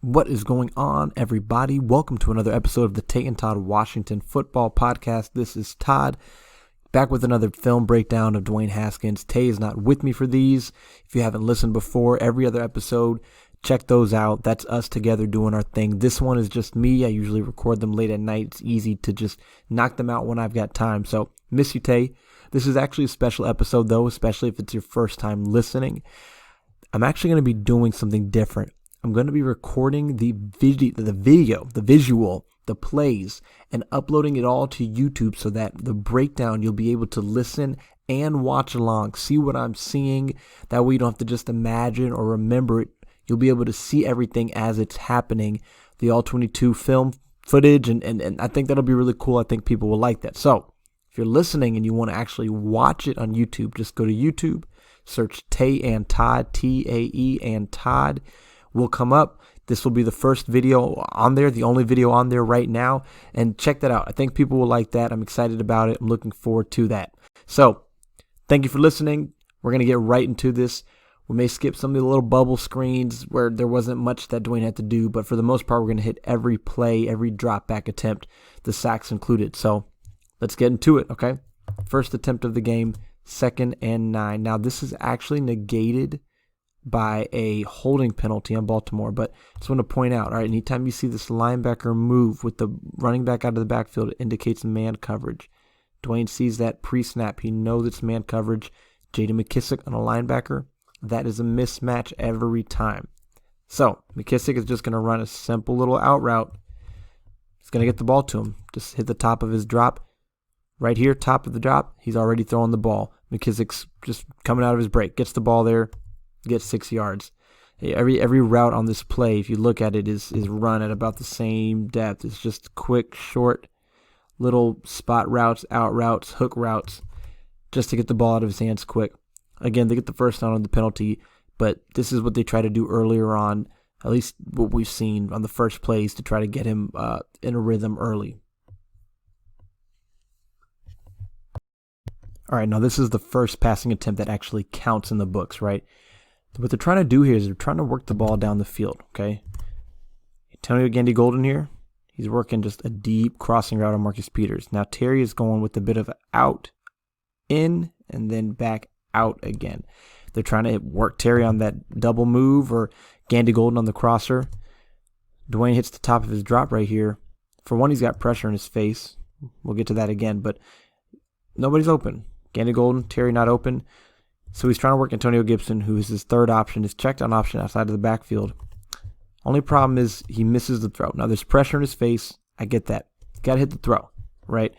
What is going on, everybody? Welcome to another episode of the Tate and Todd Washington Football Podcast. This is Todd, back with another film breakdown of Dwayne Haskins. Tay is not with me for these. If you haven't listened before, every other episode, check those out. That's us together doing our thing. This one is just me. I usually record them late at night. It's easy to just knock them out when I've got time. So, miss you, Tay. This is actually a special episode, though, especially if it's your first time listening. I'm actually going to be doing something different. I'm going to be recording the visual, the plays, and uploading it all to YouTube so that the breakdown, you'll be able to listen and watch along, see what I'm seeing. That way you don't have to just imagine or remember it. You'll be able to see everything as it's happening, the all-22 film footage, and I think that'll be really cool. I think people will like that. So if you're listening and you want to actually watch it on YouTube, just go to YouTube, search Tay and Todd, T-A-E and Todd. Will come up. This will be the first video on there, the only video on there right now, and check that out. I think people will like that. I'm excited about it. I'm looking forward to that. So, thank you for listening. We're going to get right into this. We may skip some of the little bubble screens where there wasn't much that Dwayne had to do, but for the most part, we're going to hit every play, every drop back attempt, the sacks included. So, let's get into it, okay? First attempt of the game, 2nd and 9. Now, this is actually negated by a holding penalty on Baltimore, but I just want to point out, all right, anytime you see this linebacker move with the running back out of the backfield, it indicates man coverage. Dwayne sees that pre-snap. He knows it's man coverage. J.D. McKissick on a linebacker, that is a mismatch every time. So McKissick is just going to run a simple little out route. He's going to get the ball to him. Just hit the top of his drop. Right here, top of the drop, he's already throwing the ball. McKissick's just coming out of his break, gets the ball there, gets 6 yards. Every route on this play, if you look at it, is run at about the same depth. It's just quick, short, little spot routes, out routes, hook routes, just to get the ball out of his hands quick. Again, they get the first down on the penalty, but this is what they try to do earlier on, at least what we've seen on the first plays, to try to get him in a rhythm early. All right, now this is the first passing attempt that actually counts in the books, right? What they're trying to do here is they're trying to work the ball down the field, okay? Antonio Gandy-Golden here, he's working just a deep crossing route on Marcus Peters. Now Terry is going with a bit of out, in, and then back out again. They're trying to work Terry on that double move or Gandy-Golden on the crosser. Dwayne hits the top of his drop right here. For one, he's got pressure in his face. We'll get to that again, but nobody's open. Gandy-Golden, Terry not open. So he's trying to work Antonio Gibson, who is his third option, his checked on option outside of the backfield. Only problem is he misses the throw. Now there's pressure in his face. I get that. Got to hit the throw, right?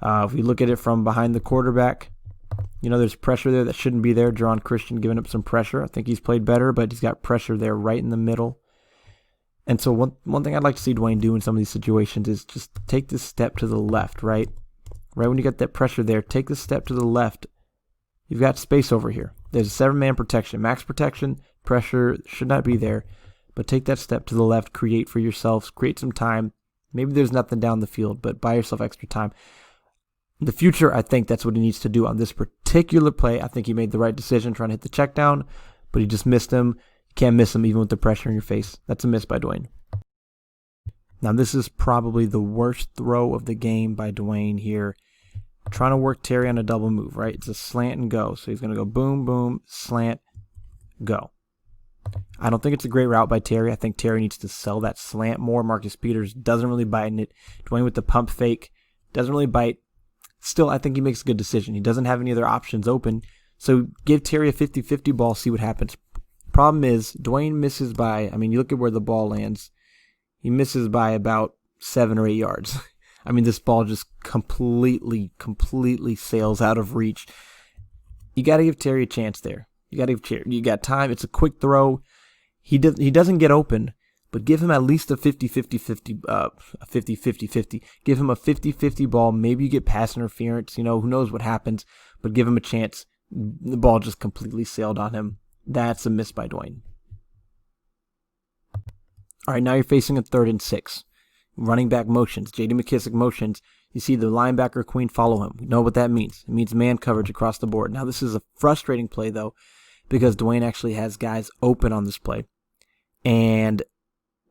If we look at it from behind the quarterback, there's pressure there that shouldn't be there. Jerron Christian giving up some pressure. I think he's played better, but he's got pressure there right in the middle. And so one thing I'd like to see Dwayne do in some of these situations is just take this step to the left, right? Right when you got that pressure there, take this step to the left. You've got space over here. There's a 7-man protection. Max protection, pressure should not be there. But take that step to the left, create for yourselves, create some time. Maybe there's nothing down the field, but buy yourself extra time. In the future, I think that's what he needs to do on this particular play. I think he made the right decision trying to hit the check down, but he just missed him. You can't miss him even with the pressure in your face. That's a miss by Dwayne. Now, this is probably the worst throw of the game by Dwayne here. Trying to work Terry on a double move, right? It's a slant and go. So he's going to go boom, boom, slant, go. I don't think it's a great route by Terry. I think Terry needs to sell that slant more. Marcus Peters doesn't really bite in it. Dwayne with the pump fake doesn't really bite. Still, I think he makes a good decision. He doesn't have any other options open. So give Terry a 50-50 ball, see what happens. Problem is, Dwayne misses by, you look at where the ball lands. He misses by about 7 or 8 yards. This ball just completely sails out of reach. You got to give Terry a chance there. You got to give Terry. You got time. It's a quick throw. He doesn't get open, but give him at least a 50-50. Give him a 50-50 ball. Maybe you get pass interference. Who knows what happens, but give him a chance. The ball just completely sailed on him. That's a miss by Dwayne. All right, now you're facing a 3rd and 6. Running back motions, J.D. McKissick motions. You see the linebacker queen follow him. You know what that means. It means man coverage across the board. Now, this is a frustrating play, though, because Dwayne actually has guys open on this play. And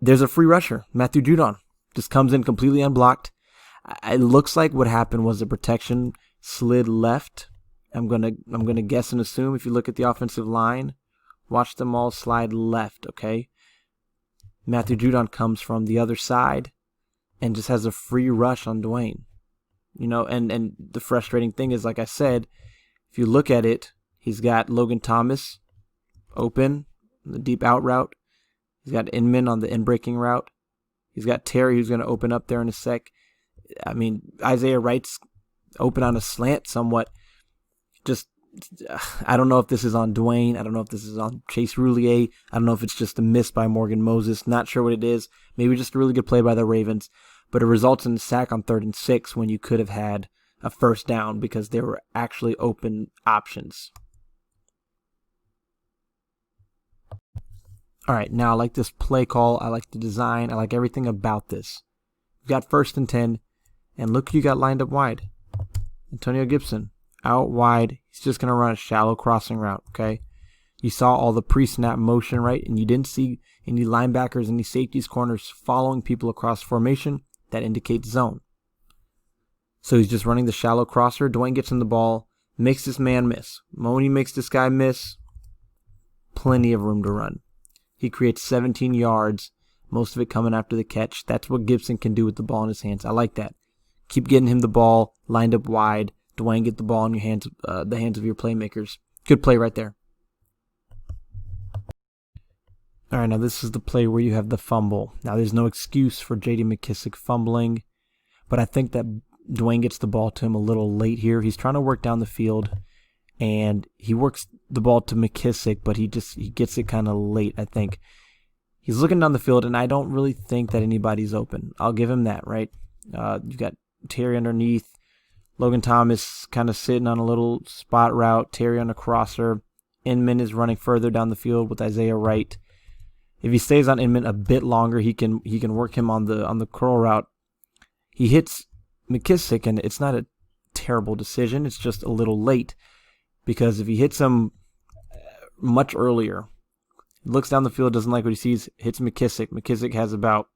there's a free rusher. Matthew Judon just comes in completely unblocked. It looks like what happened was the protection slid left. I'm gonna guess and assume if you look at the offensive line, watch them all slide left, okay? Matthew Judon comes from the other side and just has a free rush on Dwayne. And the frustrating thing is, like I said, if you look at it, he's got Logan Thomas open, the deep out route. He's got Inman on the in-breaking route. He's got Terry who's going to open up there in a sec. I mean, Isaiah Wright's open on a slant somewhat. Just, I don't know if this is on Dwayne. I don't know if this is on Chase Roulier. I don't know if it's just a miss by Morgan Moses. Not sure what it is. Maybe just a really good play by the Ravens. But it results in a sack on 3rd and 6 when you could have had a first down because there were actually open options. All right, now I like this play call. I like the design. I like everything about this. You've got 1st and 10, and look who you got lined up wide. Antonio Gibson, out wide. He's just going to run a shallow crossing route, okay? You saw all the pre-snap motion, right? And you didn't see any linebackers, any safeties, corners following people across formation. That indicates zone. So he's just running the shallow crosser. Dwayne gets in the ball, makes this man miss. Mooney makes this guy miss. Plenty of room to run. He creates 17 yards, most of it coming after the catch. That's what Gibson can do with the ball in his hands. I like that. Keep getting him the ball, lined up wide. Dwayne, get the ball in your hands, the hands of your playmakers. Good play right there. All right, now this is the play where you have the fumble. Now, there's no excuse for J.D. McKissic fumbling, but I think that Dwayne gets the ball to him a little late here. He's trying to work down the field, and he works the ball to McKissic, but he gets it kind of late, I think. He's looking down the field, and I don't really think that anybody's open. I'll give him that, right? You've got Terry underneath. Logan Thomas kind of sitting on a little spot route. Terry on a crosser. Inman is running further down the field with Isaiah Wright. If he stays on Inman a bit longer, he can work him on the curl route. He hits McKissic, and it's not a terrible decision. It's just a little late because if he hits him much earlier, looks down the field, doesn't like what he sees, hits McKissic. McKissic has about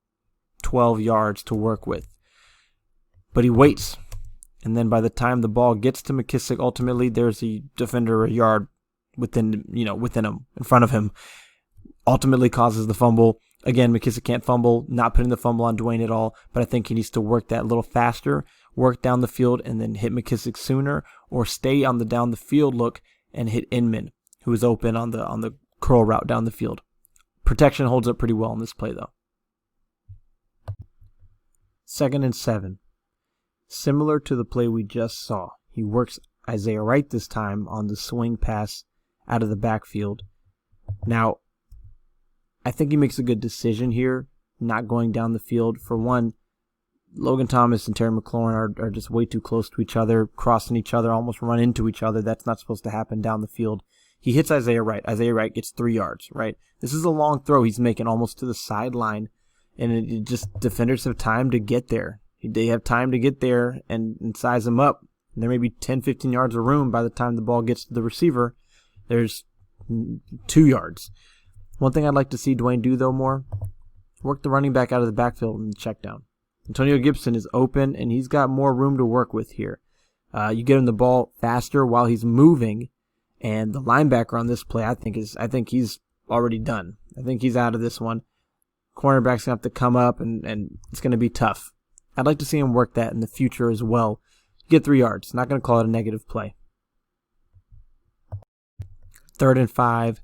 12 yards to work with, but he waits, and then by the time the ball gets to McKissic, ultimately there's a defender a yard within him, in front of him. Ultimately causes the fumble. Again, McKissic can't fumble, not putting the fumble on Dwayne at all, but I think he needs to work that a little faster, work down the field, and then hit McKissic sooner, or stay on the down the field look and hit Inman, who is open on the curl route down the field. Protection holds up pretty well in this play, though. 2nd and 7. Similar to the play we just saw. He works Isaiah Wright this time on the swing pass out of the backfield. Now, I think he makes a good decision here, not going down the field. For one, Logan Thomas and Terry McLaurin are just way too close to each other, crossing each other, almost run into each other. That's not supposed to happen down the field. He hits Isaiah Wright. Isaiah Wright gets 3 yards, right? This is a long throw he's making almost to the sideline, and it just defenders have time to get there. They have time to get there and size him up. There may be 10, 15 yards of room by the time the ball gets to the receiver. There's 2 yards. One thing I'd like to see Dwayne do, though, more, work the running back out of the backfield in the check down. Antonio Gibson is open, and he's got more room to work with here. You get him the ball faster while he's moving, and the linebacker on this play, I think he's already done. I think he's out of this one. Cornerback's going to have to come up, and it's going to be tough. I'd like to see him work that in the future as well. You get 3 yards. Not going to call it a negative play. 3rd and 5.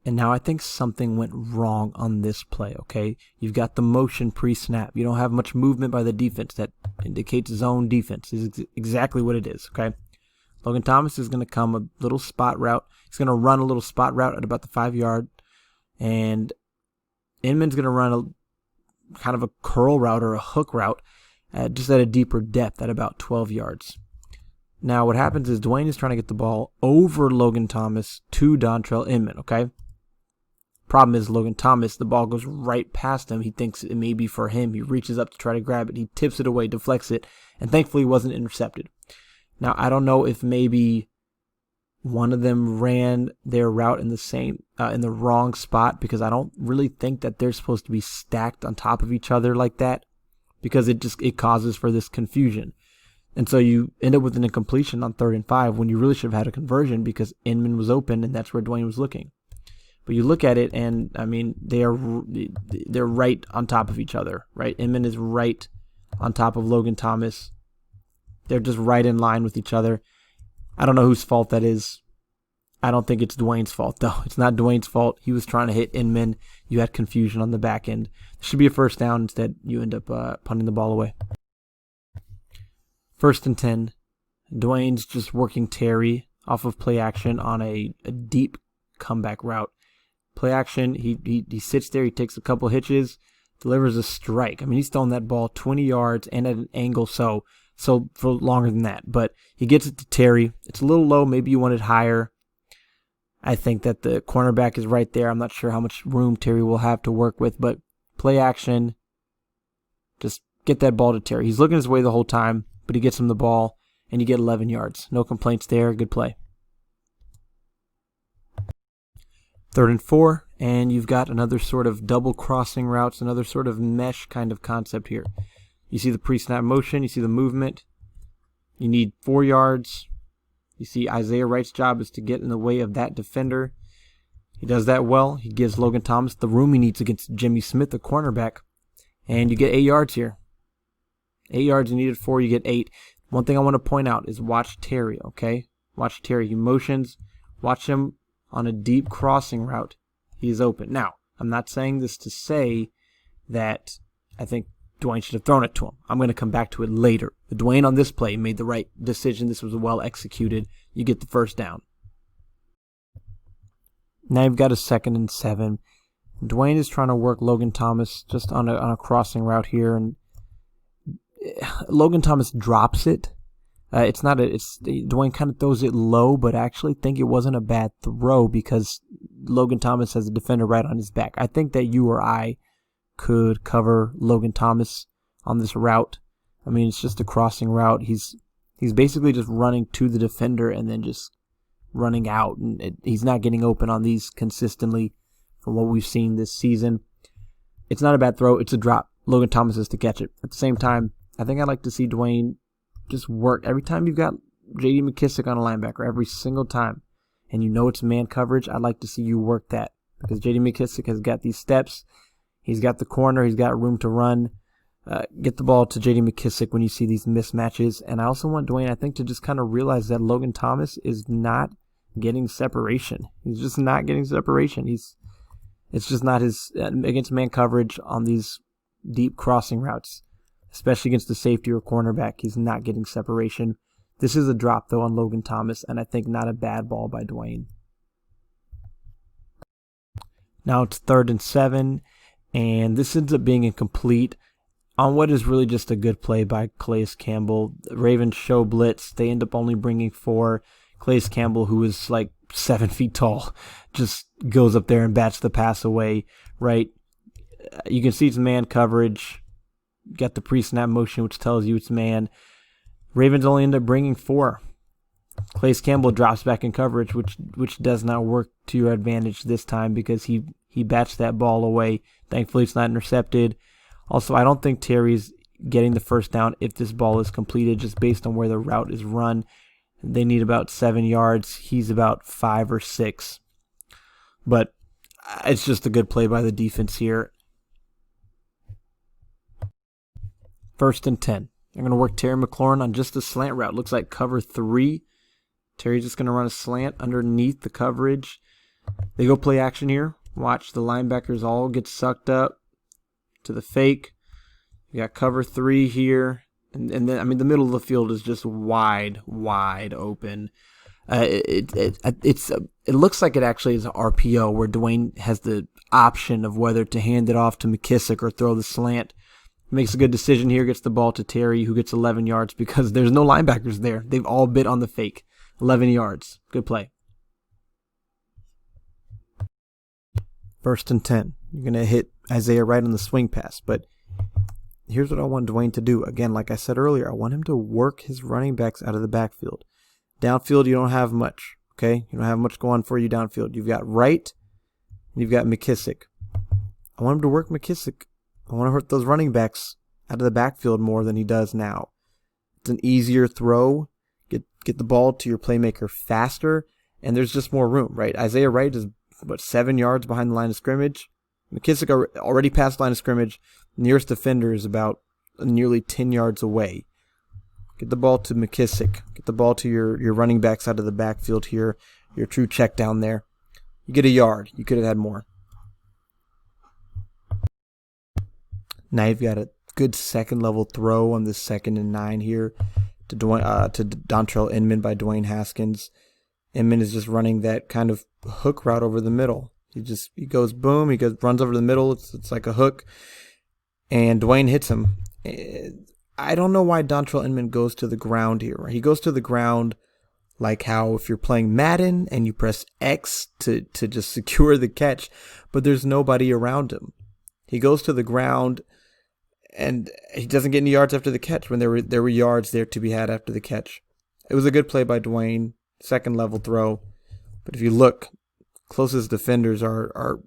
And now I think something went wrong on this play, okay? You've got the motion pre-snap. You don't have much movement by the defense. That indicates zone defense. This is exactly what it is, okay? Logan Thomas is going to come a little spot route. He's going to run a little spot route at about the 5-yard. And Inman's going to run a kind of a curl route or a hook route just at a deeper depth at about 12 yards. Now what happens is Dwayne is trying to get the ball over Logan Thomas to Dontrell Inman, okay? Problem is Logan Thomas, the ball goes right past him. He thinks it may be for him. He reaches up to try to grab it. He tips it away, deflects it, and thankfully wasn't intercepted. Now, I don't know if maybe one of them ran their route in the wrong spot, because I don't really think that they're supposed to be stacked on top of each other like that, because it causes for this confusion. And so you end up with an incompletion on 3rd and 5 when you really should have had a conversion, because Inman was open and that's where Dwayne was looking. But you look at it, and I mean, they're right on top of each other, right? Inman is right on top of Logan Thomas. They're just right in line with each other. I don't know whose fault that is. I don't think it's Dwayne's fault, though. It's not Dwayne's fault. He was trying to hit Inman. You had confusion on the back end. It should be a first down. Instead, you end up punting the ball away. 1st and 10. Dwayne's just working Terry off of play action on a deep comeback route. Play action, he sits there, he takes a couple hitches, delivers a strike. I mean, he's throwing that ball 20 yards and at an angle, so for longer than that. But he gets it to Terry. It's a little low. Maybe you want it higher. I think that the cornerback is right there. I'm not sure how much room Terry will have to work with, but play action, just get that ball to Terry. He's looking his way the whole time, but he gets him the ball, and you get 11 yards. No complaints there. Good play. 3rd and 4, and you've got another sort of double crossing routes, another sort of mesh kind of concept here. You see the pre-snap motion, you see the movement. You need 4 yards. You see Isaiah Wright's job is to get in the way of that defender. He does that well. He gives Logan Thomas the room he needs against Jimmy Smith, the cornerback. And you get 8 yards here. 8 yards, you needed 4, you get 8. One thing I want to point out is watch Terry, okay? Watch Terry. He motions. Watch him on a deep crossing route. He's open. Now, I'm not saying this to say that I think Dwayne should have thrown it to him. I'm going to come back to it later. But Dwayne on this play made the right decision. This was well executed. You get the first down. Now you've got a 2nd and 7. Dwayne is trying to work Logan Thomas just on a crossing route here, and Logan Thomas drops it. Dwayne kind of throws it low, but I actually think it wasn't a bad throw because Logan Thomas has a defender right on his back. I think that you or I could cover Logan Thomas on this route. I mean, it's just a crossing route. He's basically just running to the defender and then just running out, and he's not getting open on these consistently from what we've seen this season. It's not a bad throw. It's a drop. Logan Thomas has to catch it. At the same time, I think I'd like to see Dwayne just work. Every time you've got J.D. McKissick on a linebacker, every single time, and you know it's man coverage, I'd like to see you work that, because J.D. McKissick has got these steps. He's got the corner. He's got room to run. Get the ball to J.D. McKissick when you see these mismatches. And I also want Dwayne, I think, to just kind of realize that Logan Thomas is not getting separation. He's just not getting separation. It's just not his against man coverage on these deep crossing routes, especially against the safety or cornerback. He's not getting separation. This is a drop, though, on Logan Thomas, and I think not a bad ball by Dwayne. Now it's 3rd and 7, and this ends up being incomplete on what is really just a good play by Calais Campbell. The Ravens show blitz. They end up only bringing 4. Calais Campbell, who is like 7 feet tall, just goes up there and bats the pass away, right? You can see it's man coverage. Got the pre-snap motion, which tells you it's man. Ravens only end up bringing 4. Calais Campbell drops back in coverage, which does not work to your advantage this time because he bats that ball away. Thankfully, it's not intercepted. Also, I don't think Terry's getting the first down if this ball is completed, just based on where the route is run. They need about 7 yards. He's about 5 or 6. But it's just a good play by the defense here. 1st and 10. They're going to work Terry McLaurin on just a slant route. Looks like cover 3. Terry's just going to run a slant underneath the coverage. They go play action here. Watch the linebackers all get sucked up to the fake. You got cover 3 here. And then, I mean, the middle of the field is just wide open. It looks like it actually is an RPO where Dwayne has the option of whether to hand it off to McKissick or throw the slant. Makes a good decision here, gets the ball to Terry, who gets 11 yards because there's no linebackers there. They've all bit on the fake. 11 yards. Good play. 1st and 10. You're going to hit Isaiah right on the swing pass, but here's what I want Dwayne to do. Again, like I said earlier, I want him to work his running backs out of the backfield. Downfield, you don't have much, Okay, you don't have much going for you downfield. You've got Wright, and you've got McKissick. I want him to work McKissick. I want to hurt those running backs out of the backfield more than he does now. It's an easier throw. Get the ball to your playmaker faster, and there's just more room, right? Isaiah Wright is, 7 yards behind the line of scrimmage. McKissick already passed the line of scrimmage. Nearest defender is about nearly 10 yards away. Get the ball to McKissick. Get the ball to your running backs out of the backfield here. Your true check down there. You get a yard. You could have had more. Now you've got a good second level throw on this 2nd and 9 here to Dontrell Inman by Dwayne Haskins. Inman is just running that kind of hook route over the middle. He goes boom. Runs over the middle. It's like a hook, and Dwayne hits him. I don't know why Dontrell Inman goes to the ground here. He goes to the ground like how if you're playing Madden and you press X to just secure the catch, but there's nobody around him. He goes to the ground and he doesn't get any yards after the catch when there were yards there to be had after the catch. It was a good play by Dwayne, second level throw. But if you look, closest defenders are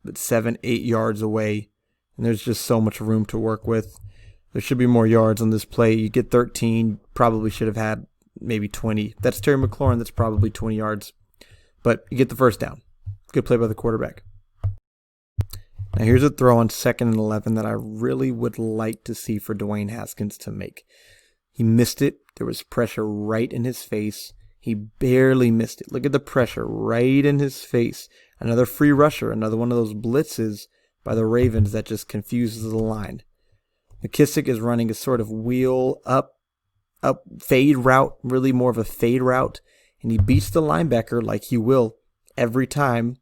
7-8 yards away, and there's just so much room to work with. There should be more yards on this play. You get 13, probably should have had maybe 20. That's Terry McLaurin, that's probably 20 yards. But you get the first down. Good play by the quarterback. Now here's a throw on 2nd and 11 that I really would like to see for Dwayne Haskins to make. He missed it. There was pressure right in his face. He barely missed it. Look at the pressure right in his face. Another free rusher, another one of those blitzes by the Ravens that just confuses the line. McKissick is running a sort of wheel up fade route, really more of a fade route, and he beats the linebacker like he will every time.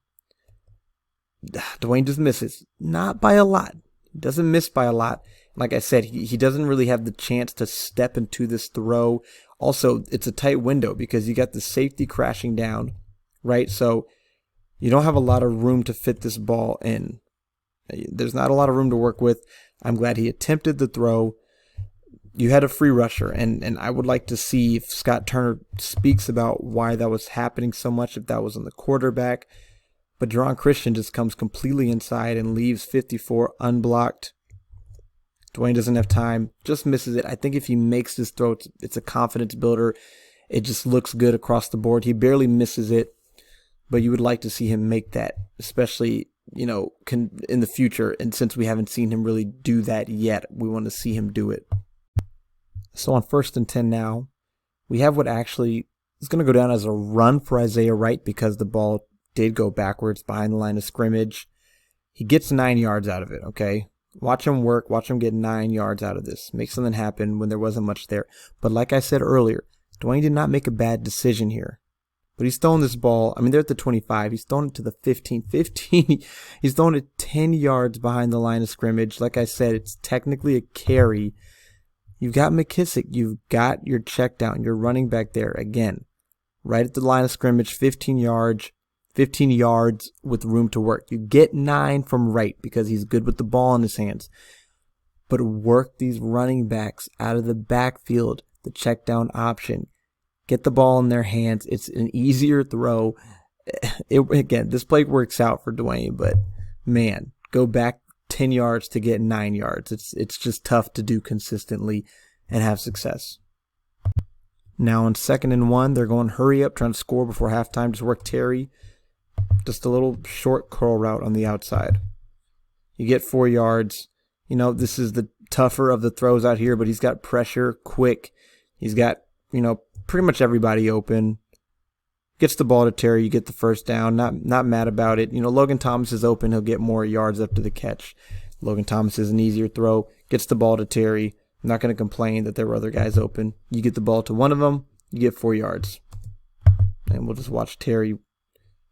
Dwayne just misses. Not by a lot. He doesn't miss by a lot. Like I said, he doesn't really have the chance to step into this throw. Also, it's a tight window because you got the safety crashing down, right? So you don't have a lot of room to fit this ball in. There's not a lot of room to work with. I'm glad he attempted the throw. You had a free rusher, and I would like to see if Scott Turner speaks about why that was happening so much, if that was on the quarterback. But Jerron Christian just comes completely inside and leaves 54 unblocked. Dwayne doesn't have time, just misses it. I think if he makes this throw, it's a confidence builder. It just looks good across the board. He barely misses it, but you would like to see him make that, especially, in the future. And since we haven't seen him really do that yet, we want to see him do it. So on 1st and 10 now, we have what actually is going to go down as a run for Isaiah Wright because the ball did go backwards behind the line of scrimmage. He gets 9 yards out of it, okay? Watch him work. Watch him get 9 yards out of this. Make something happen when there wasn't much there. But like I said earlier, Dwayne did not make a bad decision here. But he's throwing this ball. They're at the 25. He's throwing it to the 15. He's throwing it 10 yards behind the line of scrimmage. Like I said, it's technically a carry. You've got McKissick. You've got your check down. Your running back there. Again, right at the line of scrimmage, 15 yards with room to work. You get 9 from Wright because he's good with the ball in his hands. But work these running backs out of the backfield, the check down option. Get the ball in their hands. It's an easier throw. Again, this play works out for Dwayne, but man, go back 10 yards to get 9 yards. It's just tough to do consistently and have success. Now on 2nd and 1, they're going hurry up, trying to score before halftime. Just work Terry. Just a little short curl route on the outside. You get 4 yards. This is the tougher of the throws out here, but he's got pressure, quick. He's got, pretty much everybody open. Gets the ball to Terry, you get the first down. Not mad about it. Logan Thomas is open, he'll get more yards after the catch. Logan Thomas is an easier throw. Gets the ball to Terry. I'm not going to complain that there were other guys open. You get the ball to one of them, you get 4 yards. And we'll just watch Terry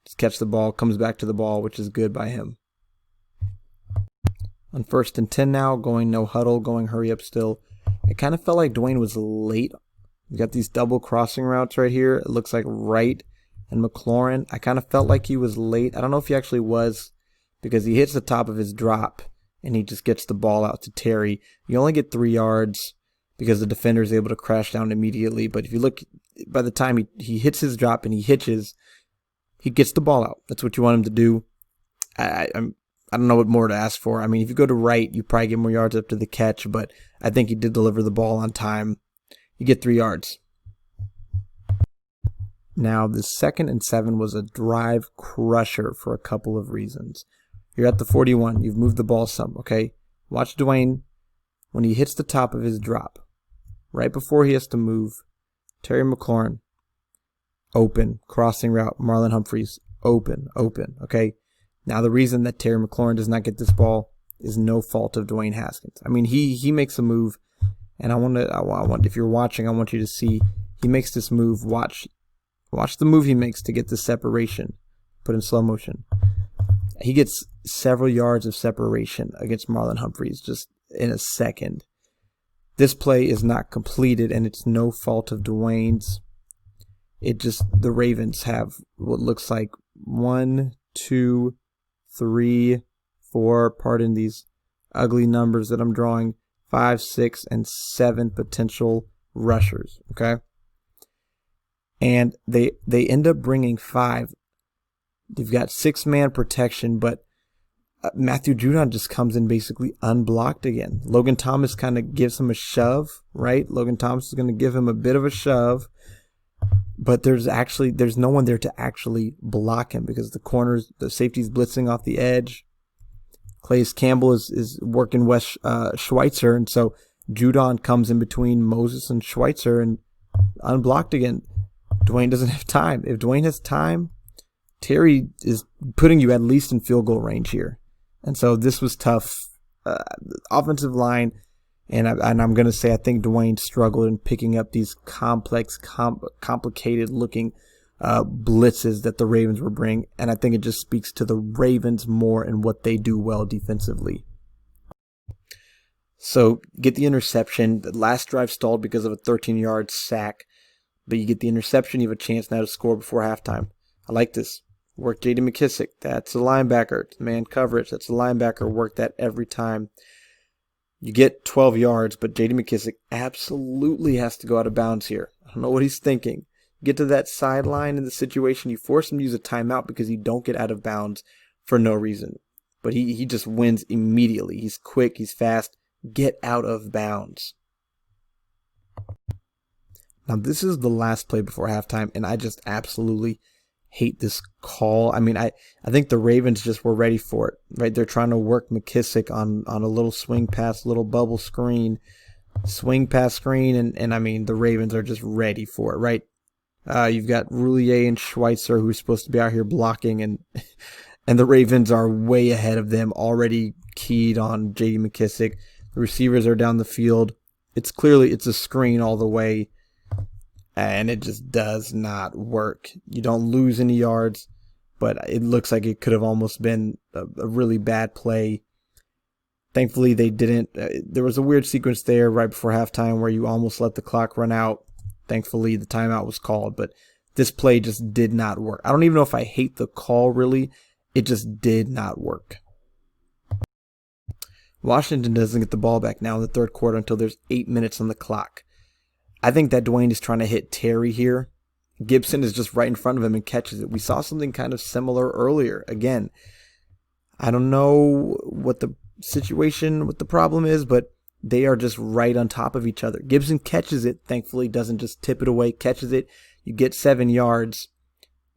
just catch the ball, comes back to the ball, which is good by him. On 1st and 10 now, going no huddle, going hurry up still. It kind of felt like Dwayne was late. You got these double crossing routes right here. It looks like Wright and McLaurin. I kind of felt like he was late. I don't know if he actually was because he hits the top of his drop and he just gets the ball out to Terry. You only get 3 yards because the defender is able to crash down immediately. But if you look, by the time he hits his drop and he hitches, he gets the ball out. That's what you want him to do. I don't know what more to ask for. I mean, if you go to right, you probably get more yards up to the catch, but I think he did deliver the ball on time. You get 3 yards. Now, the 2nd and 7 was a drive crusher for a couple of reasons. You're at the 41. You've moved the ball some, okay? Watch Dwayne when he hits the top of his drop. Right before he has to move, Terry McLaurin, open, crossing route, Marlon Humphreys, open, okay? Now, the reason that Terry McLaurin does not get this ball is no fault of Dwayne Haskins. I mean, he makes a move, and I want if you're watching, I want you to see he makes this move. Watch the move he makes to get the separation. Put in slow motion. He gets several yards of separation against Marlon Humphreys just in a second. This play is not completed, and it's no fault of Dwayne's. The Ravens have what looks like 1, 2, 3, 4, pardon these ugly numbers that I'm drawing, 5, 6, and 7 potential rushers, okay? And they end up bringing 5. They've got 6-man protection, but Matthew Judon just comes in basically unblocked again. Logan Thomas kind of gives him a shove, right? Logan Thomas is going to give him a bit of a shove, but there's no one there to actually block him because the safety's blitzing off the edge. Calais Campbell is working Wes Schweitzer, and so Judon comes in between Moses and Schweitzer and unblocked again. Dwayne doesn't have time. If Dwayne has time, Terry is putting you at least in field goal range here. And so this was tough. Offensive line, and I'm going to say I think Dwayne struggled in picking up these complex, complicated-looking blitzes that the Ravens were bringing, and I think it just speaks to the Ravens more and what they do well defensively. So get the interception. The last drive stalled because of a 13-yard sack, but you get the interception. You have a chance now to score before halftime. I like this. Work J.D. McKissick. That's a linebacker. Man coverage. That's a linebacker. Work that every time. You get 12 yards, but J.D. McKissick absolutely has to go out of bounds here. I don't know what he's thinking. Get to that sideline in the situation. You force him to use a timeout because you don't get out of bounds for no reason. But he just wins immediately. He's quick. He's fast. Get out of bounds. Now, this is the last play before halftime, and I just absolutely hate this call. I mean, I think the Ravens just were ready for it, right? They're trying to work McKissick on a little swing pass, little bubble screen, swing pass screen, and I mean, the Ravens are just ready for it, right? You've got Roulier and Schweitzer who's supposed to be out here blocking, and the Ravens are way ahead of them, already keyed on J.D. McKissick. The receivers are down the field. It's a screen all the way. And it just does not work. You don't lose any yards, but it looks like it could have almost been a really bad play. Thankfully, they didn't. There was a weird sequence there right before halftime where you almost let the clock run out. Thankfully, the timeout was called, but this play just did not work. I don't even know if I hate the call, really. It just did not work. Washington doesn't get the ball back now in the third quarter until there's 8 minutes on the clock. I think that Dwayne is trying to hit Terry here. Gibson is just right in front of him and catches it. We saw something kind of similar earlier. Again, I don't know what the situation, what the problem is, but they are just right on top of each other. Gibson catches it, thankfully, doesn't just tip it away, catches it. You get 7 yards,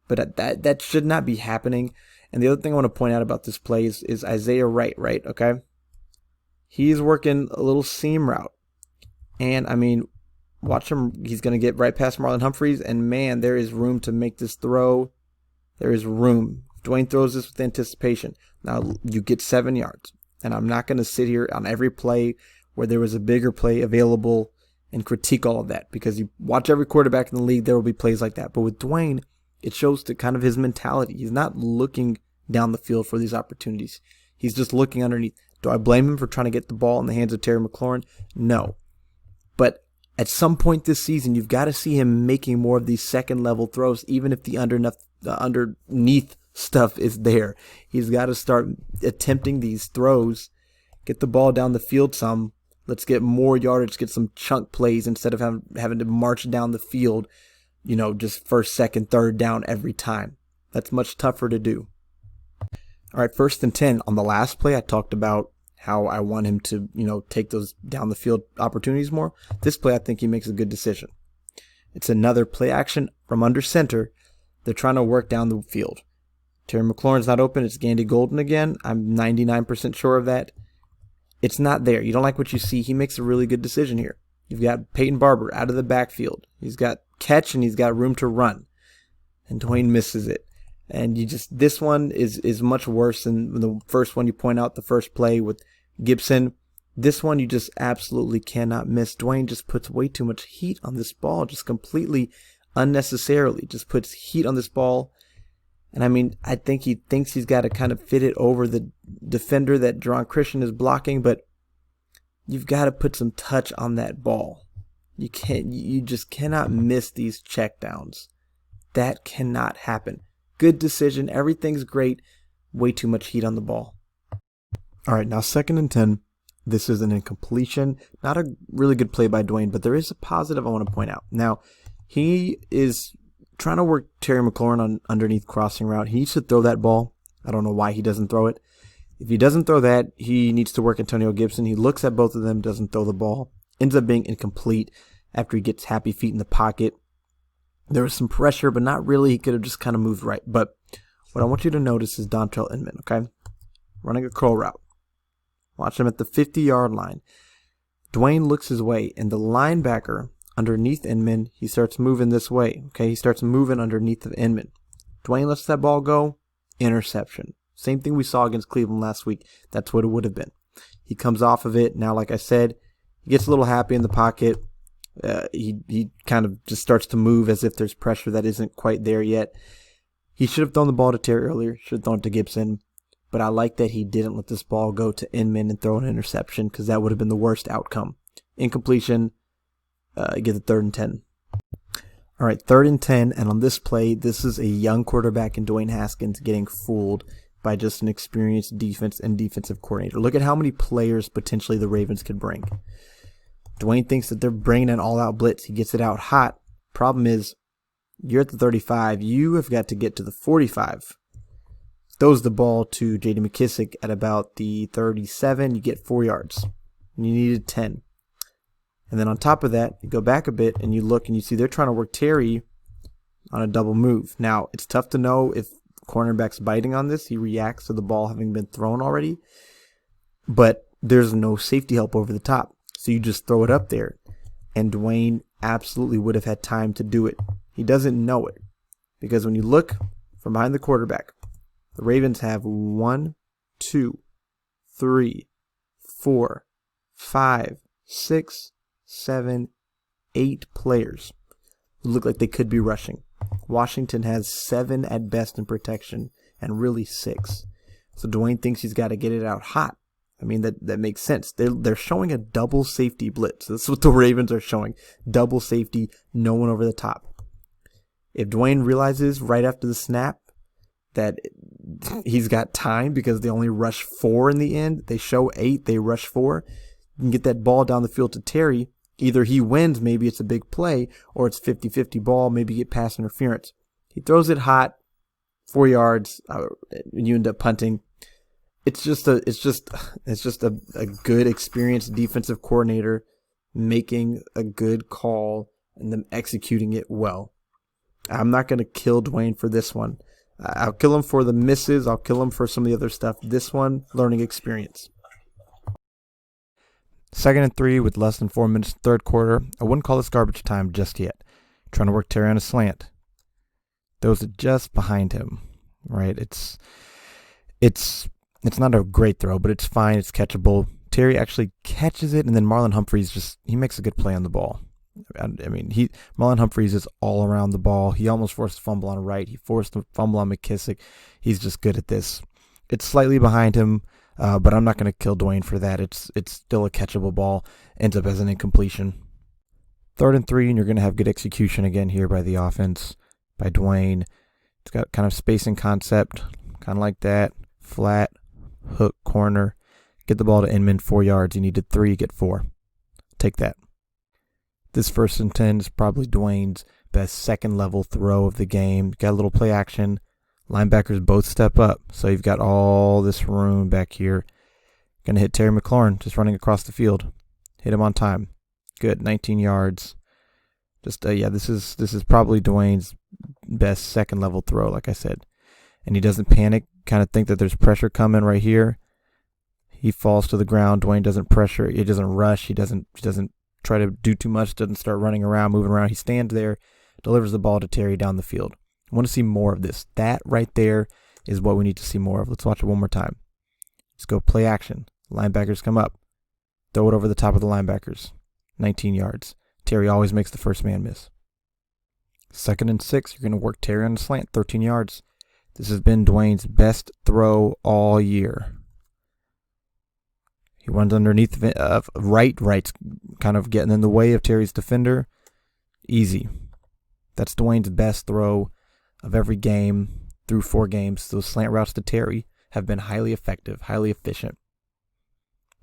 but that should not be happening. And the other thing I want to point out about this play is Isaiah Wright, right? Okay? He's working a little seam route. And, I mean, watch him. He's going to get right past Marlon Humphreys, and, man, there is room to make this throw. There is room. Dwayne throws this with anticipation. Now, you get 7 yards. And I'm not going to sit here on every play where there was a bigger play available and critique all of that, because you watch every quarterback in the league, there will be plays like that. But with Dwayne, it shows to kind of his mentality. He's not looking down the field for these opportunities. He's just looking underneath. Do I blame him for trying to get the ball in the hands of Terry McLaurin? No. But at some point this season, you've got to see him making more of these second-level throws, even if the underneath stuff is there. He's got to start attempting these throws, get the ball down the field some. Let's get more yardage, get some chunk plays instead of having to march down the field just first, second, third down every time. That's much tougher to do. All right, 1st and 10. On the last play, I talked about how I want him to, take those down the field opportunities more. This play, I think he makes a good decision. It's another play action from under center. They're trying to work down the field. Terry McLaurin's not open. It's Gandy Golden again. I'm 99% sure of that. It's not there. You don't like what you see. He makes a really good decision here. You've got Peyton Barber out of the backfield. He's got catch and he's got room to run. And Dwayne misses it. And this one is much worse than the first one you point out, the first play with Gibson. This one you just absolutely cannot miss. Dwayne just puts way too much heat on this ball, just completely unnecessarily. Just puts heat on this ball. And I think he thinks he's got to kind of fit it over the defender that Jerron Christian is blocking, but you've got to put some touch on that ball. You just cannot miss these checkdowns. That cannot happen. Good decision. Everything's great. Way too much heat on the ball. All right, now 2nd and 10. This is an incompletion. Not a really good play by Dwayne, but there is a positive I want to point out. Now, he is trying to work Terry McLaurin on underneath crossing route. He needs to throw that ball. I don't know why he doesn't throw it. If he doesn't throw that, he needs to work Antonio Gibson. He looks at both of them, doesn't throw the ball. Ends up being incomplete after he gets happy feet in the pocket. There was some pressure, but not really. He could have just kind of moved right. But what I want you to notice is Dontrell Inman, okay? Running a curl route. Watch him at the 50-yard line. Dwayne looks his way, and the linebacker underneath Inman, he starts moving this way, okay? He starts moving underneath of Inman. Dwayne lets that ball go, interception. Same thing we saw against Cleveland last week. That's what it would have been. He comes off of it. Now, like I said, he gets a little happy in the pocket. He kind of just starts to move as if there's pressure that isn't quite there yet. He should have thrown the ball to Terry earlier. Should have thrown it to Gibson. But I like that he didn't let this ball go to Inman and throw an interception because that would have been the worst outcome. Incompletion. Get the 3rd and 10. All right, 3rd and 10. And on this play, this is a young quarterback in Dwayne Haskins getting fooled by just an experienced defense and defensive coordinator. Look at how many players potentially the Ravens could bring. Dwayne thinks that they're bringing an all-out blitz. He gets it out hot. Problem is, you're at the 35. You have got to get to the 45. Throws the ball to J.D. McKissick at about the 37. You get 4 yards. And you needed 10. And then on top of that, you go back a bit and you look and you see they're trying to work Terry on a double move. Now, it's tough to know if cornerback's biting on this. He reacts to the ball having been thrown already. But there's no safety help over the top. So you just throw it up there. And Dwayne absolutely would have had time to do it. He doesn't know it. Because when you look from behind the quarterback, the Ravens have 1, 2, 3, 4, 5, 6, 7, 8 players who look like they could be rushing. Washington has 7 at best in protection and really 6. So Dwayne thinks he's got to get it out hot. That makes sense. They're showing a double safety blitz. That's what the Ravens are showing. Double safety, no one over the top. If Dwayne realizes right after the snap that he's got time because they only rush 4 in the end, they show 8, they rush 4, you can get that ball down the field to Terry. Either he wins, maybe it's a big play, or it's 50-50 ball, maybe get pass interference. He throws it hot, 4 yards, and you end up punting. It's just a good experienced defensive coordinator making a good call and them executing it well. I'm not going to kill Dwayne for this one. I'll kill him for the misses. I'll kill him for some of the other stuff. This one, learning experience. 2nd and 3 with less than 4 minutes, 3rd quarter. I wouldn't call this garbage time just yet. Trying to work Terry on a slant. Throws it just behind him. Right? It's not a great throw, but it's fine. It's catchable. Terry actually catches it, and then Marlon Humphreys he makes a good play on the ball. Marlon Humphreys is all around the ball. He almost forced a fumble on right. He forced a fumble on McKissick. He's just good at this. It's slightly behind him, but I'm not going to kill Dwayne for that. It's still a catchable ball. Ends up as an incompletion. 3rd and 3, and you're going to have good execution again here by the offense, by Dwayne. It's got kind of spacing concept, kind of like that. Flat, hook, corner. Get the ball to Inman, 4 yards. You needed 3, get 4. Take that. This 1st and 10 is probably Dwayne's best second level throw of the game. Got a little play action. Linebackers both step up. So you've got all this room back here. Going to hit Terry McLaurin just running across the field. Hit him on time. Good, 19 yards. Just this is probably Dwayne's best second level throw, like I said. And he doesn't panic, kind of think that there's pressure coming right here. He falls to the ground. Dwayne doesn't pressure. He doesn't rush. He doesn't try to do too much. Doesn't start running around, moving around. He stands there, delivers the ball to Terry down the field. I want to see more of this. That right there is what we need to see more of. Let's watch it one more time. Let's go play action. Linebackers come up. Throw it over the top of the linebackers. 19 yards. Terry always makes the first man miss. 2nd and 6. You're going to work Terry on the slant. 13 yards. This has been Dwayne's best throw all year. He runs underneath right's kind of getting in the way of Terry's defender. Easy. That's Dwayne's best throw of every game through 4 games. Those slant routes to Terry have been highly effective, highly efficient.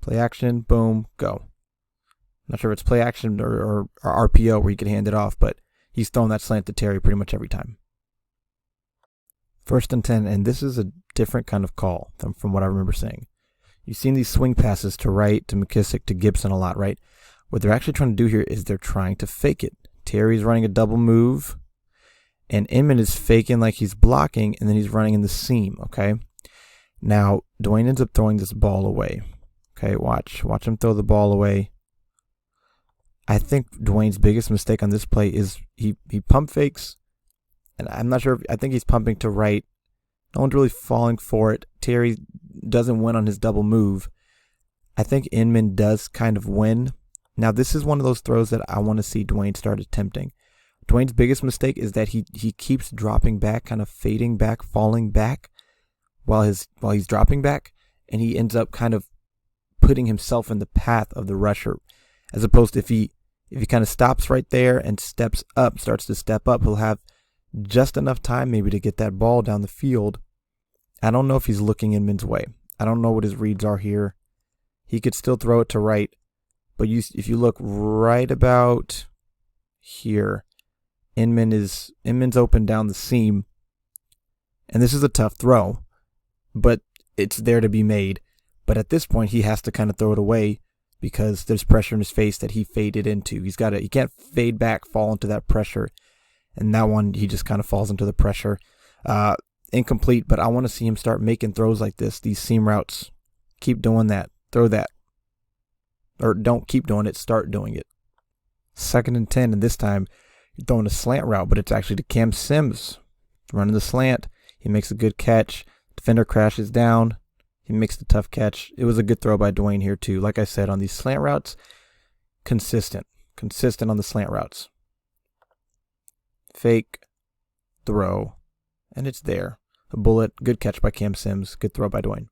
Play action, boom, go. Not sure if it's play action or RPO where you can hand it off, but he's thrown that slant to Terry pretty much every time. 1st and 10, and this is a different kind of call from what I remember saying. You've seen these swing passes to Wright, to McKissick, to Gibson a lot, right? What they're actually trying to do here is they're trying to fake it. Terry's running a double move, and Inman is faking like he's blocking, and then he's running in the seam, okay? Now, Dwayne ends up throwing this ball away. Okay, watch him throw the ball away. I think Dwayne's biggest mistake on this play is he pump fakes, and I'm not sure. I think he's pumping to right. No one's really falling for it. Terry doesn't win on his double move. I think Inman does kind of win. Now, this is one of those throws that I want to see Dwayne start attempting. Dwayne's biggest mistake is that he keeps dropping back, kind of fading back, falling back while he's dropping back, and he ends up kind of putting himself in the path of the rusher, as opposed to if he kind of stops right there and starts to step up, he'll have just enough time maybe to get that ball down the field. I don't know if he's looking Inman's way. I don't know what his reads are here. He could still throw it to right, but if you look right about here, Inman's open down the seam, and this is a tough throw, but it's there to be made. But at this point, he has to kind of throw it away because there's pressure in his face that he faded into. He can't fade back, fall into that pressure. And that one, he just kind of falls into the pressure. Incomplete, but I want to see him start making throws like this, these seam routes. Keep doing that. Throw that. Or don't keep doing it, start doing it. 2nd and 10, and this time, you're throwing a slant route, but it's actually to Cam Sims. Running the slant. He makes a good catch. Defender crashes down. He makes the tough catch. It was a good throw by Dwayne here too. Like I said, on these slant routes, consistent on the slant routes. Fake, throw, and it's there. A bullet, good catch by Cam Sims, good throw by Dwayne.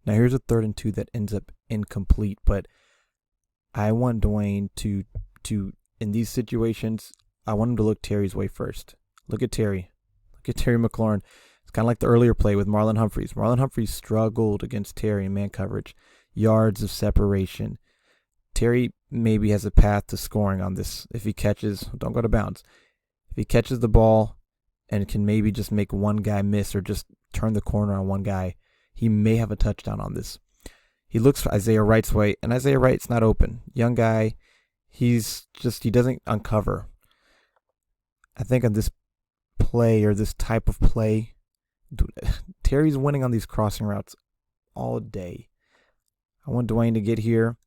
Now here's a 3rd and 2 that ends up incomplete, but I want Dwayne to in these situations, I want him to look Terry's way first. Look at Terry. Look at Terry McLaurin. It's kind of like the earlier play with Marlon Humphreys. Marlon Humphreys struggled against Terry in man coverage. Yards of separation. Terry maybe has a path to scoring on this. If he catches, don't go to bounds. If he catches the ball and can maybe just make one guy miss or just turn the corner on one guy, he may have a touchdown on this. He looks for Isaiah Wright's way, and Isaiah Wright's not open. Young guy, he doesn't uncover. I think on this play or this type of play, Terry's winning on these crossing routes all day. I want Dwayne to get here,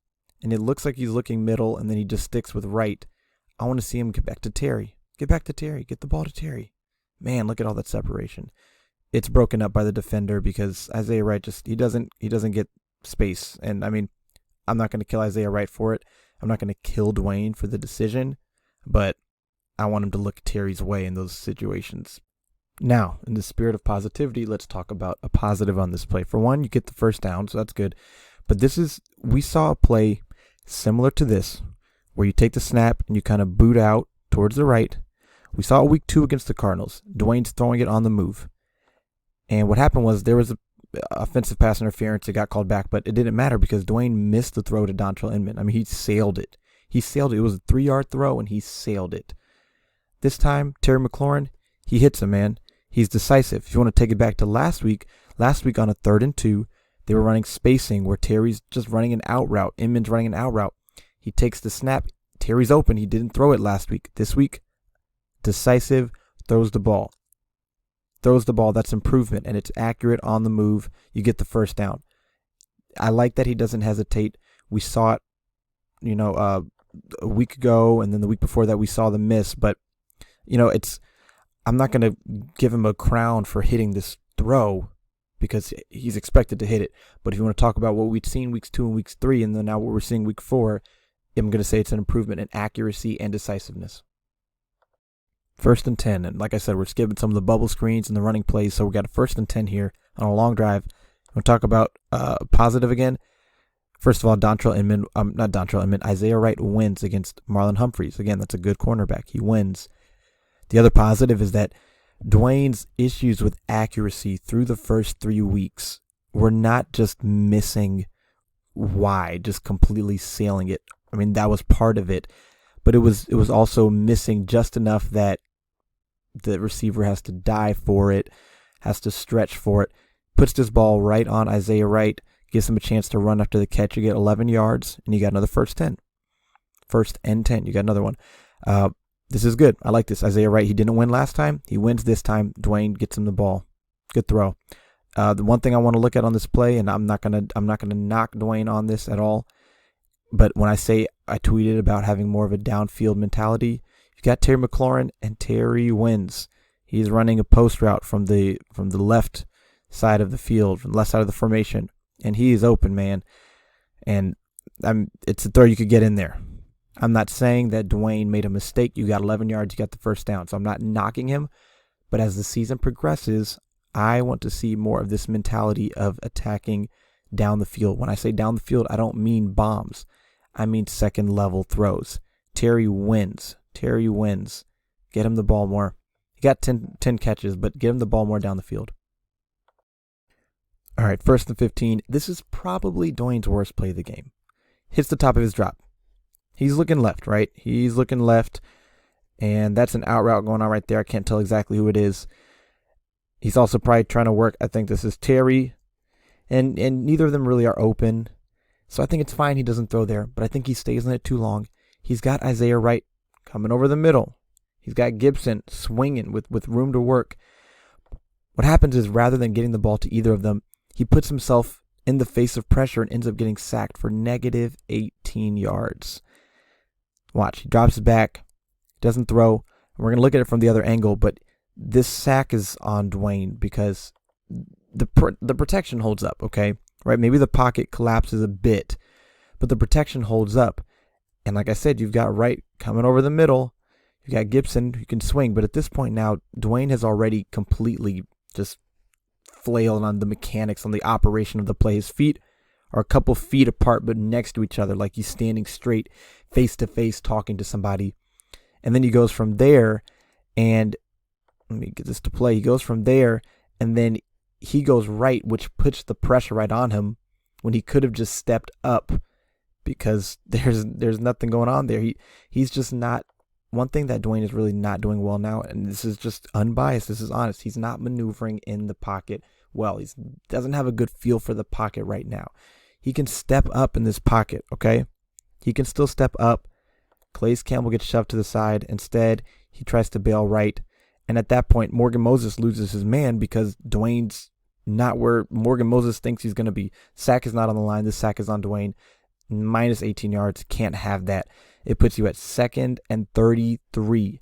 and it looks like he's looking middle, and then he just sticks with right. I want to see him get back to Terry. Get back to Terry. Get the ball to Terry. Man, look at all that separation. It's broken up by the defender because Isaiah Wright he doesn't get space. And I mean, I'm not going to kill Isaiah Wright for it. I'm not going to kill Dwayne for the decision, but I want him to look Terry's way in those situations. Now, in the spirit of positivity, let's talk about a positive on this play. For one, you get the first down, so that's good. But we saw a play similar to this, where you take the snap and you kind of boot out towards the right. We saw it week 2 against the Cardinals. Dwayne's throwing it on the move. And what happened was there was a offensive pass interference. It got called back, but it didn't matter because Dwayne missed the throw to Dontrell Inman. I mean, he sailed it. It was a 3-yard throw, and he sailed it. This time, Terry McLaurin, he hits him, man. He's decisive. If you want to take it back to last week on a 3rd and 2, they were running spacing where Terry's just running an out route. Inman's running an out route. He takes the snap. Terry's open. He didn't throw it last week. This week, decisive, throws the ball. That's improvement, and it's accurate on the move. You get the first down. I like that he doesn't hesitate. We saw it, a week ago, and then the week before that we saw the miss. But, I'm not going to give him a crown for hitting this throw because he's expected to hit it. But if you want to talk about what we've seen weeks 2 and weeks 3, and then now what we're seeing week 4, I'm going to say it's an improvement in accuracy and decisiveness. 1st and 10, and like I said, we're skipping some of the bubble screens and the running plays, so we got a 1st and 10 here on a long drive. We'll talk about positive again. First of all, Isaiah Wright wins against Marlon Humphreys. Again, that's a good cornerback. He wins. The other positive is that Dwayne's issues with accuracy through the first 3 weeks were not just missing wide, just completely sailing it. I mean, that was part of it, but it was also missing just enough that the receiver has to dive for it, has to stretch for it, puts this ball right on Isaiah Wright, gives him a chance to run after the catch. You get 11 yards, and you got another 1st 10. 1st and 10. You got another one. This is good. I like this. Isaiah Wright, he didn't win last time. He wins this time. Dwayne gets him the ball. Good throw. The one thing I want to look at on this play, and I'm not gonna knock Dwayne on this at all, but when I say I tweeted about having more of a downfield mentality, you got Terry McLaurin, and Terry wins. He's running a post route from the left side of the field, from the left side of the formation, and he is open, man. And it's a throw you could get in there. I'm not saying that Dwayne made a mistake. You got 11 yards, you got the first down. So I'm not knocking him. But as the season progresses, I want to see more of this mentality of attacking down the field. When I say down the field, I don't mean bombs. I mean second level throws. Terry wins. Get him the ball more. He got 10 catches, but get him the ball more down the field. All right, 1st and 15. This is probably Dwayne's worst play of the game. Hits the top of his drop. He's looking left, right? He's looking left, and that's an out route going on right there. I can't tell exactly who it is. He's also probably trying to work. I think this is Terry, and neither of them really are open. So I think it's fine he doesn't throw there, but I think he stays in it too long. He's got Isaiah Wright coming over the middle. He's got Gibson swinging with room to work. What happens is rather than getting the ball to either of them, he puts himself in the face of pressure and ends up getting sacked for negative 18 yards. Watch, he drops back, doesn't throw. We're going to look at it from the other angle, but this sack is on Dwayne because the protection holds up, okay? Right? Maybe the pocket collapses a bit, but the protection holds up. And like I said, you've got Wright coming over the middle. You got Gibson who can swing, but at this point now, Dwayne has already completely just flailed on the mechanics, on the operation of the play. His feet are a couple feet apart but next to each other, like he's standing straight, face to face, talking to somebody. And then he goes from there, and let me get this to play. He goes from there, and then he goes right, which puts the pressure right on him when he could have just stepped up because there's nothing going on there. He's just not. One thing that Dwayne is really not doing well now, and this is just unbiased, this is honest, he's not maneuvering in the pocket well. He doesn't have a good feel for the pocket right now. He can step up in this pocket, okay? He can still step up. Calais Campbell gets shoved to the side. Instead, he tries to bail right. And at that point, Morgan Moses loses his man because Dwayne's not where Morgan Moses thinks he's going to be. Sack is not on the line. This sack is on Dwayne. Minus 18 yards. Can't have that. It puts you at 2nd and 33.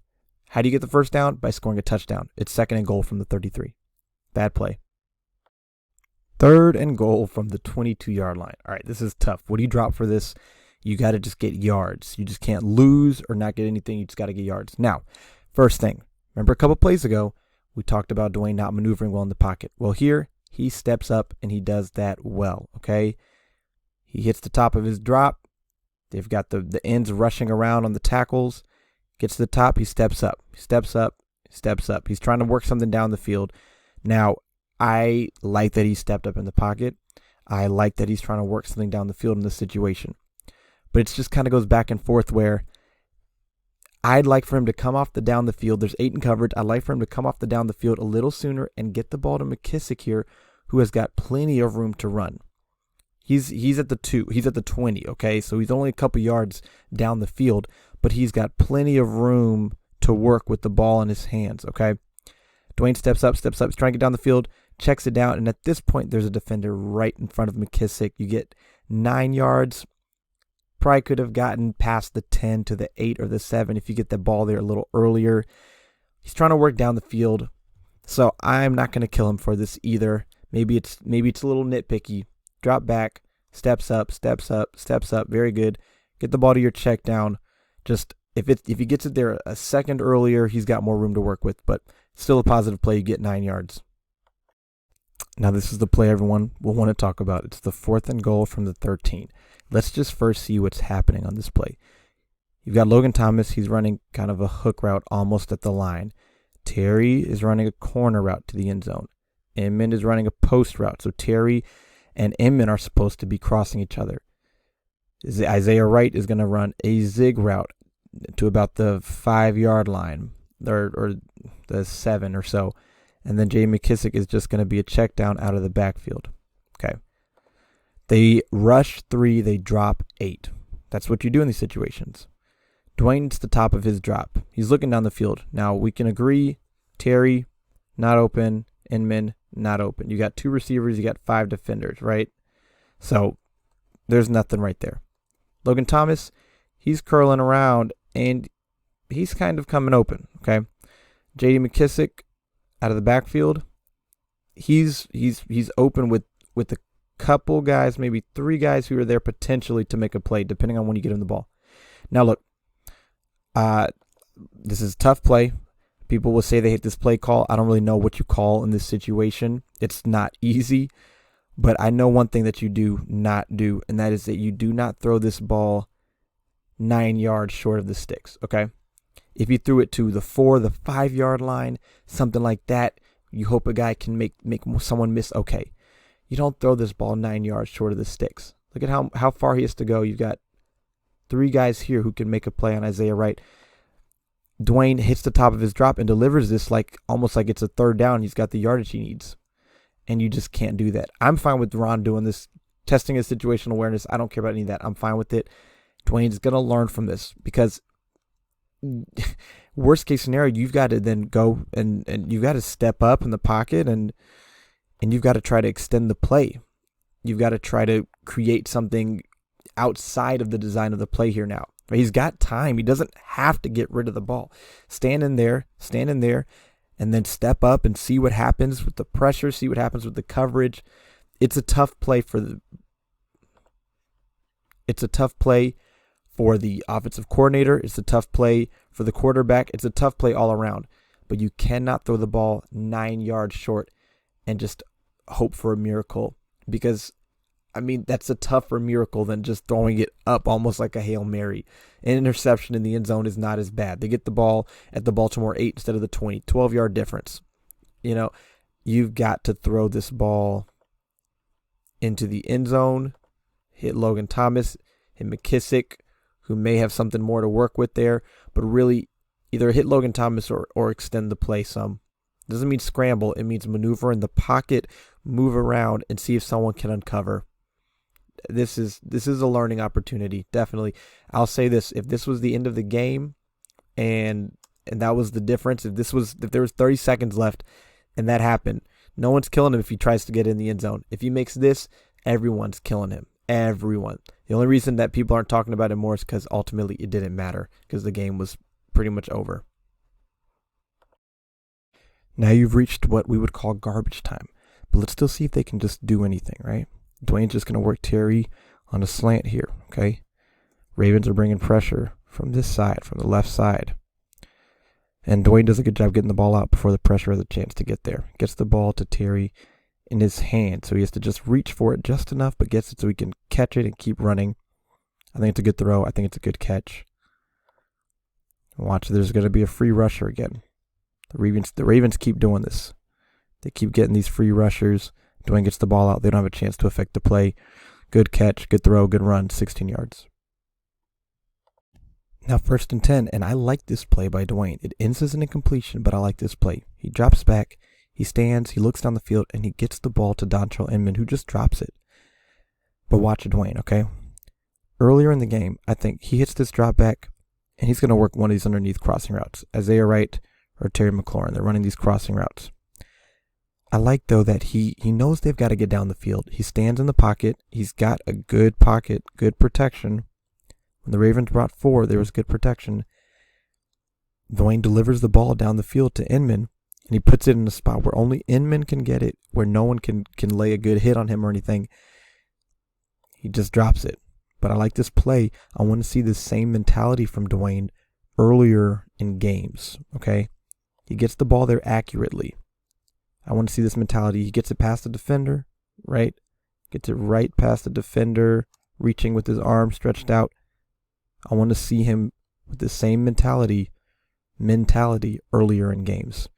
How do you get the first down? By scoring a touchdown. It's 2nd and goal from the 33. Bad play. 3rd and goal from the 22-yard line. All right, this is tough. What do you drop for this? You got to just get yards. You just can't lose or not get anything. You just got to get yards. Now, first thing. Remember a couple plays ago, we talked about Dwayne not maneuvering well in the pocket. Well, here, he steps up and he does that well, okay? He hits the top of his drop. They've got the ends rushing around on the tackles. Gets to the top, he steps up. Steps up. He's trying to work something down the field. Now, I like that he stepped up in the pocket. I like that he's trying to work something down the field in this situation. But it just kind of goes back and forth where I'd like for him to come off the down the field. There's 8 in coverage. I'd like for him to come off the down the field a little sooner and get the ball to McKissick here, who has got plenty of room to run. He's at the 2. He's at the 20, okay? So he's only a couple yards down the field, but he's got plenty of room to work with the ball in his hands, okay? Dwayne steps up, he's trying to get down the field, checks it down, and at this point, there's a defender right in front of McKissick. You get 9 yards. Probably could have gotten past the 10 to the 8 or the 7 if you get the ball there a little earlier. He's trying to work down the field, so I'm not going to kill him for this either. Maybe it's a little nitpicky. Drop back, steps up. Very good. Get the ball to your check down. Just if he gets it there a second earlier, he's got more room to work with, but still a positive play. You get 9 yards. Now this is the play everyone will want to talk about. It's the 4th and goal from the 13. Let's just first see what's happening on this play. You've got Logan Thomas. He's running kind of a hook route almost at the line. Terry is running a corner route to the end zone. Inman is running a post route. So Terry and Inman are supposed to be crossing each other. Isaiah Wright is going to run a zig route to about the 5-yard line or the 7 or so. And then J. McKissick is just going to be a check down out of the backfield. Okay. They rush 3, they drop 8. That's what you do in these situations. Dwayne's the top of his drop. He's looking down the field. Now, we can agree, Terry, not open, Inman, not open. You got 2 receivers, you got 5 defenders, right? So, there's nothing right there. Logan Thomas, he's curling around, and he's kind of coming open, okay? J.D. McKissick, out of the backfield, he's open with a couple guys, maybe 3 guys who are there potentially to make a play, depending on when you get him the ball. Now look, this is a tough play. People will say they hate this play call. I don't really know what you call in this situation. It's not easy, but I know one thing that you do not do, and that is that you do not throw this ball 9 yards short of the sticks, okay? If you threw it to the 4, the 5-yard line, something like that, you hope a guy can make someone miss. Okay, you don't throw this ball 9 yards short of the sticks. Look at how far he has to go. You've got 3 guys here who can make a play on Isaiah Wright. Dwayne hits the top of his drop and delivers this almost like it's a 3rd down. He's got the yardage he needs, and you just can't do that. I'm fine with Ron doing this, testing his situational awareness. I don't care about any of that. I'm fine with it. Dwayne's going to learn from this because worst case scenario, you've got to then go and you've got to step up in the pocket and you've got to try to extend the play. You've got to try to create something outside of the design of the play here now. He's got time. He doesn't have to get rid of the ball. Stand in there, and then step up and see what happens with the pressure, see what happens with the coverage. It's a tough play for the offensive coordinator. It's a tough play for the quarterback. It's a tough play all around. But you cannot throw the ball 9 yards short and just hope for a miracle. Because, I mean, that's a tougher miracle than just throwing it up almost like a Hail Mary. An interception in the end zone is not as bad. They get the ball at the Baltimore 8 instead of the 20. 12-yard difference. You know, you've got to throw this ball into the end zone, hit Logan Thomas, hit McKissick, who may have something more to work with there, but really either hit Logan Thomas or extend the play some. Doesn't mean scramble. It means maneuver in the pocket, move around, and see if someone can uncover. This is a learning opportunity, definitely. I'll say this: if this was the end of the game, and that was the difference, if there was 30 seconds left, and that happened, no one's killing him if he tries to get in the end zone. If he makes this, everyone's killing him. Everyone. The only reason that people aren't talking about it more is because ultimately it didn't matter because the game was pretty much over. Now you've reached what we would call garbage time, but let's still see if they can just do anything, right? Dwayne's just going to work Terry on a slant here, okay? Ravens are bringing pressure from this side, from the left side. And Dwayne does a good job getting the ball out before the pressure has a chance to get there. Gets the ball to Terry in his hand, so he has to just reach for it just enough, but gets it so he can catch it and keep running. I think it's a good throw. I think it's a good catch. Watch, there's going to be a free rusher again. The Ravens keep doing this. They keep getting these free rushers. Dwayne gets the ball out. They don't have a chance to affect the play. Good catch, good throw, good run, 16 yards. Now 1st and 10, and I like this play by Dwayne. It ends as an incompletion, but I like this play. He drops back, he stands, he looks down the field, and he gets the ball to Dontrell Inman, who just drops it. But watch Dwayne, okay? Earlier in the game, I think he hits this drop back, and he's going to work one of these underneath crossing routes. Isaiah Wright or Terry McLaurin, they're running these crossing routes. I like, though, that he knows they've got to get down the field. He stands in the pocket. He's got a good pocket, good protection. When the Ravens brought 4, there was good protection. Dwayne delivers the ball down the field to Inman, and he puts it in a spot where only Inman can get it, where no one can lay a good hit on him or anything. He just drops it. But I like this play. I want to see the same mentality from Dwayne earlier in games, okay? He gets the ball there accurately. I want to see this mentality. He gets it past the defender, right? Gets it right past the defender, reaching with his arm stretched out. I want to see him with the same mentality earlier in games.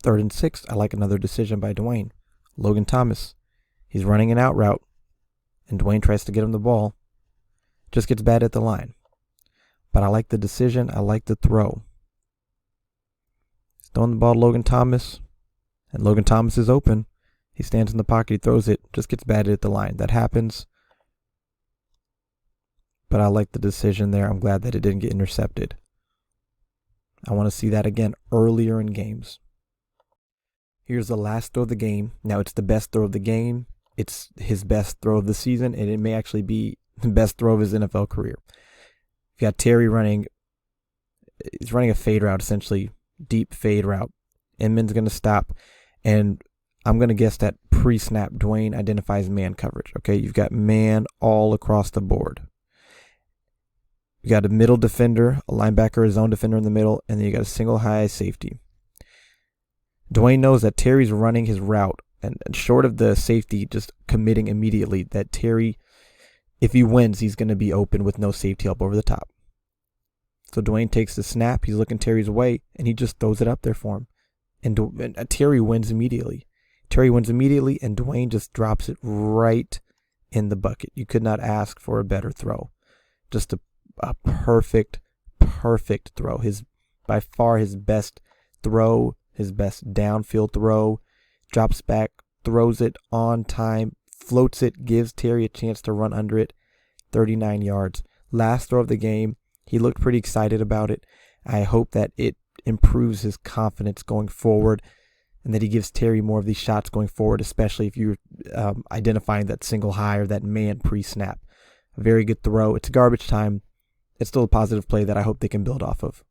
3rd and 6, I like another decision by Dwayne. Logan Thomas, he's running an out route, and Dwayne tries to get him the ball. Just gets bad at the line. But I like the decision. I like the throw. He's throwing the ball to Logan Thomas, and Logan Thomas is open. He stands in the pocket, he throws it, just gets batted at the line. That happens. But I like the decision there. I'm glad that it didn't get intercepted. I want to see that again earlier in games. Here's the last throw of the game. Now it's the best throw of the game. It's his best throw of the season, and it may actually be the best throw of his NFL career. You got Terry running. He's running a fade route, essentially deep fade route. Inman's going to stop, and I'm going to guess that pre-snap Dwayne identifies man coverage. Okay, you've got man all across the board. You got a middle defender, a linebacker, a zone defender in the middle, and then you got a single high safety. Dwayne knows that Terry's running his route, and short of the safety just committing immediately that Terry, if he wins, he's going to be open with no safety help over the top. So Dwayne takes the snap, he's looking Terry's way, and he just throws it up there for him. And Terry wins immediately. And Dwayne just drops it right in the bucket. You could not ask for a better throw. Just a perfect throw. By far his best throw, his best downfield throw. Drops back, throws it on time, floats it, gives Terry a chance to run under it. 39 yards. Last throw of the game. He looked pretty excited about it. I hope that it improves his confidence going forward and that he gives Terry more of these shots going forward, especially if you're identifying that single high or that man pre-snap. A very good throw. It's garbage time. It's still a positive play that I hope they can build off of.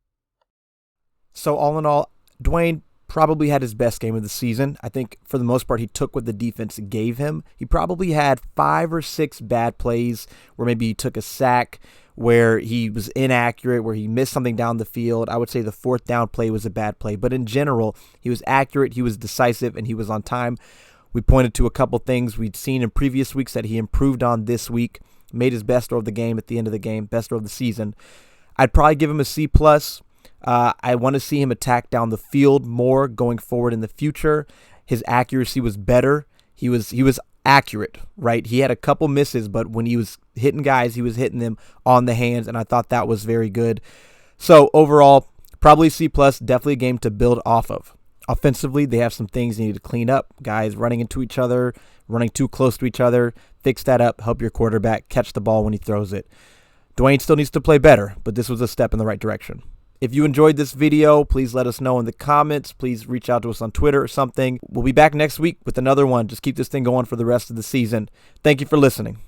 So all in all, Dwayne probably had his best game of the season. I think for the most part, he took what the defense gave him. He probably had 5 or 6 bad plays where maybe he took a sack, where he was inaccurate, where he missed something down the field. I would say the 4th down play was a bad play. But in general, he was accurate, he was decisive, and he was on time. We pointed to a couple things we'd seen in previous weeks that he improved on this week. Made his best throw of the game at the end of the game, best throw of the season. I'd probably give him a C+. I want to see him attack down the field more going forward in the future. His accuracy was better. He was accurate, right? He had a couple misses, but when he was hitting guys, he was hitting them on the hands, and I thought that was very good. So overall, probably C+, definitely a game to build off of. Offensively, they have some things they need to clean up. Guys running into each other, running too close to each other. Fix that up. Help your quarterback catch the ball when he throws it. Dwayne still needs to play better, but this was a step in the right direction. If you enjoyed this video, please let us know in the comments. Please reach out to us on Twitter or something. We'll be back next week with another one. Just keep this thing going for the rest of the season. Thank you for listening.